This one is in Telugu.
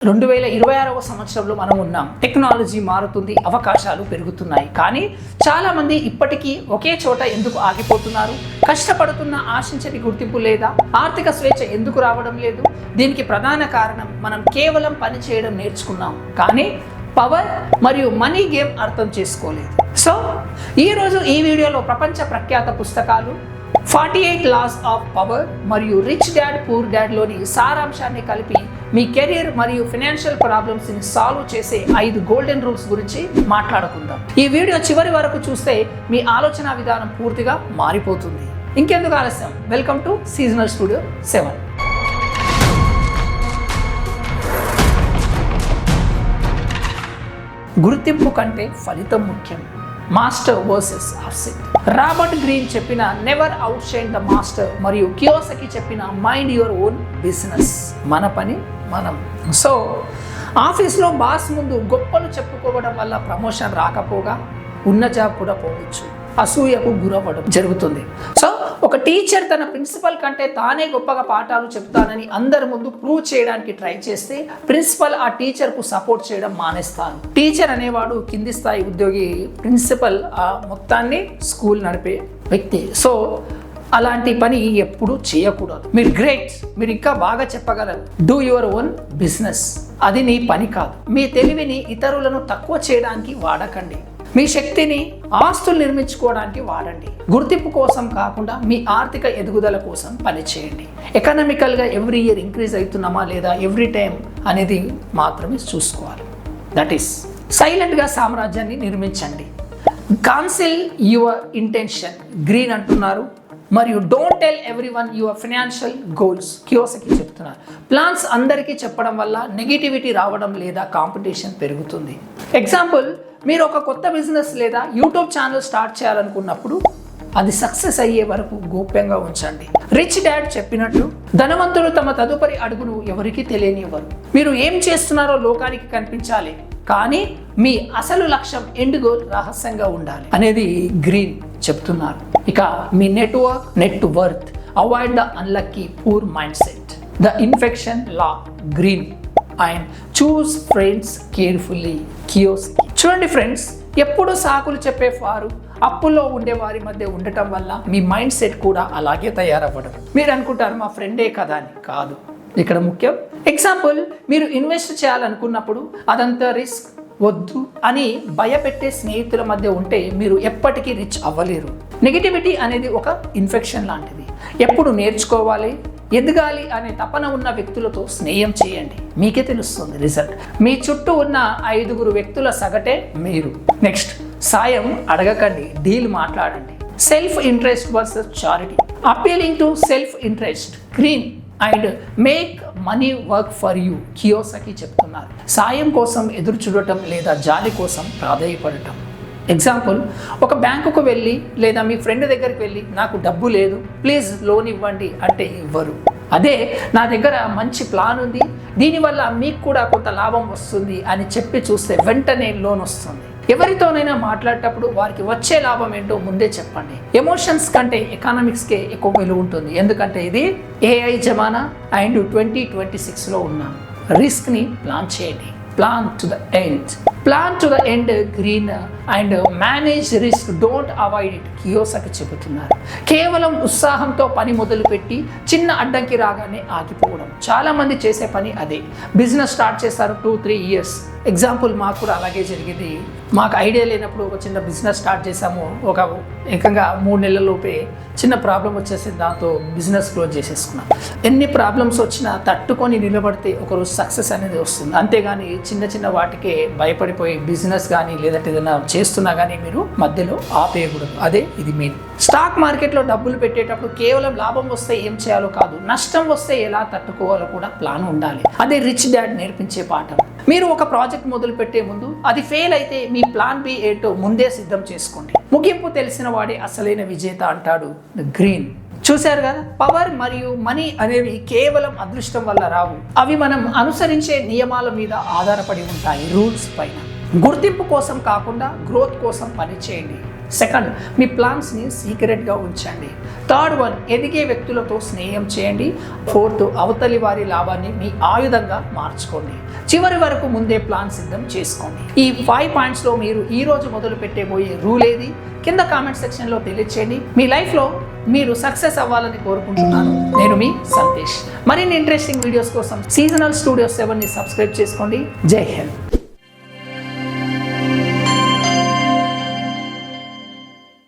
2026వ సంవత్సరంలో మనం ఉన్నాం. టెక్నాలజీ మారుతుంది, అవకాశాలు పెరుగుతున్నాయి. కానీ చాలా మంది ఇప్పటికీ ఒకే చోట ఎందుకు ఆగిపోతున్నారు? కష్టపడుతున్న ఆశించని గుర్తింపు లేదా? ఆర్థిక స్వేచ్ఛ ఎందుకు రావడం లేదు? దీనికి ప్రధాన కారణం మనం కేవలం పని చేయడం నేర్చుకున్నాం, కానీ పవర్ మరియు మనీ గేమ్ అర్థం చేసుకోలేదు. సో ఈరోజు ఈ వీడియోలో ప్రపంచ ప్రఖ్యాత పుస్తకాలు 48 లాస్ ఆఫ్ పవర్ మరియు రిచ్ డాడ్ పూర్ డాడ్ లోని సారాంశాన్ని కలిపి మీ కెరీర్ మరియు ఫైనాన్షియల్ ప్రాబ్లమ్స్ ని సాల్వ్ చేసే 5 గోల్డెన్ రూల్స్ గురించి మాట్లాడుకుందాం. ఈ వీడియో చివరి వరకు చూస్తే మీ ఆలోచన విధానం పూర్తిగా మారిపోతుంది. ఇంకెందుకు ఆలస్యం, వెల్కమ్ టు సీజనల్ స్టూడియో 7. గుర్తింపు కంటే ఫలితం ముఖ్యం. Master versus asset. Robert Greene చెప్పిన never out shine the master మరియు కియోసకి చెప్పిన మైండ్ యువర్ ఓన్ బిజినెస్. మన పని మనం. సో ఆఫీస్లో బాస్ ముందు గొప్పలు చెప్పుకోవడం వల్ల ప్రమోషన్ రాకపోగా ఉన్న జాబ్ కూడా పోవచ్చు, అసూయకు గురవ్వడం జరుగుతుంది. సో ఒక టీచర్ తన ప్రిన్సిపల్ కంటే తానే గొప్పగా పాఠాలు చెప్తానని అందరి ముందు ప్రూవ్ చేయడానికి ట్రై చేస్తే ప్రిన్సిపల్ ఆ టీచర్కు సపోర్ట్ చేయడం మానేస్తారు. టీచర్ అనేవాడు కింది స్థాయి ఉద్యోగి, ప్రిన్సిపల్ ఆ మొత్తాన్ని స్కూల్ నడిపే వ్యక్తి. సో అలాంటి పని ఎప్పుడు చేయకూడదు. మీరు గ్రేట్, మీరు ఇంకా బాగా చెప్పగలరు. Do your own business. అది నీ పని కాదు. మీ తెలివిని ఇతరులను తక్కువ చేయడానికి వాడకండి. మీ శక్తిని ఆస్తులు నిర్మించుకోవడానికి వాడండి. గుర్తింపు కోసం కాకుండా మీ ఆర్థిక ఎదుగుదల కోసం పనిచేయండి. ఎకనామికల్గా ఎవ్రీ ఇయర్ ఇంక్రీజ్ అవుతున్నామా లేదా ఎవ్రీ టైం అనేది మాత్రమే చూసుకోవాలి. దట్ ఈస్ సైలెంట్గా సామ్రాజ్యాన్ని నిర్మించండి. కాన్సిల్ యువర్ ఇంటెన్షన్, గ్రీన్ అంటున్నారు. మరియు don't tell everyone your financial goals, Kiyosaki చెప్తున్నారు. ప్లాన్స్ అందరికీ చెప్పడం వల్ల నెగిటివిటీ రావడం లేదా కాంపిటీషన్ పెరుగుతుంది. ఎగ్జాంపుల్, మీరు ఒక కొత్త బిజినెస్ లేదా యూట్యూబ్ ఛానల్ స్టార్ట్ చేయాలనుకున్నప్పుడు అది సక్సెస్ అయ్యే వరకు గోప్యంగా ఉంచండి. రిచ్ డాడ్ చెప్పినట్టు ధనవంతులు తమ తదుపరి అడుగును ఎవరికీ తెలియనివ్వరు. మీరు ఏం చేస్తున్నారో లోకానికి కనిపించాలి, కానీ మీ అసలు లక్ష్యం ఎండ్ గోల్ రహస్యంగా ఉండాలి అనేది గ్రీన్ చెప్తున్నారు. ఇక మీ net worth. Avoid the unlucky poor mindset. The infection law, Greene. And choose friends carefully, Kiyosaki. చూడండి ఫ్రెండ్స్, ఎప్పుడు సాకులు చెప్పేవారు అప్పుల్లో ఉండే వారి మధ్య ఉండటం వల్ల మీ మైండ్ సెట్ కూడా అలాగే తయారవ్వడం. మీరు అనుకుంటారు మా ఫ్రెండే కదా అని. కాదు, ఇక్కడ ముఖ్యం. ఎగ్జాంపుల్, మీరు ఇన్వెస్ట్ చేయాలనుకున్నప్పుడు అదంతా రిస్క్ వద్దు అని భయపెట్టే స్నేహితుల మధ్య ఉంటే మీరు ఎప్పటికీ రిచ్ అవ్వలేరు. నెగిటివిటీ అనేది ఒక ఇన్ఫెక్షన్ లాంటిది. ఎప్పుడు నేర్చుకోవాలి, ఎదగాలి అనే తపన ఉన్న వ్యక్తులతో స్నేహం చేయండి. మీకే తెలుస్తుంది రిజల్ట్. మీ చుట్టూ ఉన్న 5 వ్యక్తుల సగటే మీరు. నెక్స్ట్, సాయం అడగకండి, డీల్ మాట్లాడండి. Self interest versus charity. Appealing to self interest, green. And make money work for you, Kiyosaki చెప్తున్నారు. సాయం కోసం ఎదురు చూడటం లేదా జాలి కోసం ప్రాధాయపడటం. ఎగ్జాంపుల్, ఒక బ్యాంకుకు వెళ్ళి లేదా మీ ఫ్రెండ్ దగ్గరికి వెళ్ళి నాకు డబ్బు లేదు, ప్లీజ్ లోన్ ఇవ్వండి అంటే ఇవ్వరు. అదే నా దగ్గర మంచి ప్లాన్ ఉంది, దీనివల్ల మీకు కూడా కొంత లాభం వస్తుంది అని చెప్పి చూస్తే వెంటనే లోన్ వస్తుంది. ఎవరితోనైనా మాట్లాడేటప్పుడు వారికి వచ్చే లాభం ఏంటో ముందే చెప్పండి. ఎమోషన్స్ కంటే ఎకనామిక్స్కే ఎక్కువ విలువ ఉంటుంది. ఎందుకంటే ఇది AI జమానా అండ్ 2026లో ఉన్నాం. రిస్క్ని ప్లాన్ చేయండి. Plan to the end, green. And manage risk, don't avoid it, Kiyosaki చెబుతున్నారు. కేవలం ఉత్సాహంతో పని మొదలుపెట్టి చిన్న అడ్డంకి రాగానే ఆగిపోవడం. చాలా మంది చేసే పని అదే. బిజినెస్ స్టార్ట్ చేస్తారు 2-3 ఇయర్స్. ఎగ్జాంపుల్, మాకు కూడా అలాగే జరిగింది. మాకు ఐడియా లేనప్పుడు ఒక చిన్న బిజినెస్ స్టార్ట్ చేసాము. ఏకంగా 3 నెలలలోపే చిన్న ప్రాబ్లం వచ్చేసి దాంతో బిజినెస్ క్లోజ్ చేసేసుకున్నాం. ఎన్ని ప్రాబ్లమ్స్ వచ్చినా తట్టుకొని నిలబడితే ఒకరోజు సక్సెస్ అనేది వస్తుంది. అంతేగాని చిన్న వాటికే భయపడిపోయి బిజినెస్ కానీ లేదంటే ఏదైనా చేస్తున్నా కానీ మీరు మధ్యలో ఆపేయకూడదు. అదే ఇది మెయిన్. స్టాక్ మార్కెట్లో డబ్బులు పెట్టేటప్పుడు కేవలం లాభం వస్తే ఏం చేయాలో కాదు, నష్టం వస్తే ఎలా తట్టుకోవాలో కూడా ప్లాన్ ఉండాలి. అదే రిచ్ డాడ్ నేర్పించే పాఠం. మీరు ఒక ప్రాజెక్ట్ మొదలు పెట్టే ముందు అది ఫెయిల్ అయితే మీ ప్లాన్ బి ఏంటో ముందే సిద్ధం చేసుకోండి. ముగింపు తెలిసిన వాడే అసలైన విజేత అంటాడు గ్రీన్. చూశారు కదా, పవర్ మరియు మనీ అనేవి కేవలం అదృష్టం వల్ల రావు. అవి మనం అనుసరించే నియమాల మీద ఆధారపడి ఉంటాయి, రూల్స్ పైన. గుర్తింపు కోసం కాకుండా గ్రోత్ కోసం పనిచేయండి. సెకండ్, మీ ప్లాన్స్ని సీక్రెట్గా ఉంచండి. థర్డ్ వన్, ఎదిగే వ్యక్తులతో స్నేహం చేయండి. ఫోర్త్, అవతలి వారి లాభాన్ని మీ ఆయుధంగా మార్చుకోండి. చివరి వరకు ముందే ప్లాన్ సిద్ధం చేసుకోండి. ఈ 5 పాయింట్స్లో మీరు ఈ రోజు మొదలు పెట్టబోయే రూల్ ఏది? కింద కామెంట్ సెక్షన్లో తెలియచేయండి. మీ లైఫ్లో మీరు సక్సెస్ అవ్వాలని కోరుకుంటున్నాను. నేను మీ సంతేష్. మరిన్ని ఇంట్రెస్టింగ్ వీడియోస్ కోసం సీజనల్ స్టూడియో 7ని సబ్స్క్రైబ్ చేసుకోండి. జై హింద్.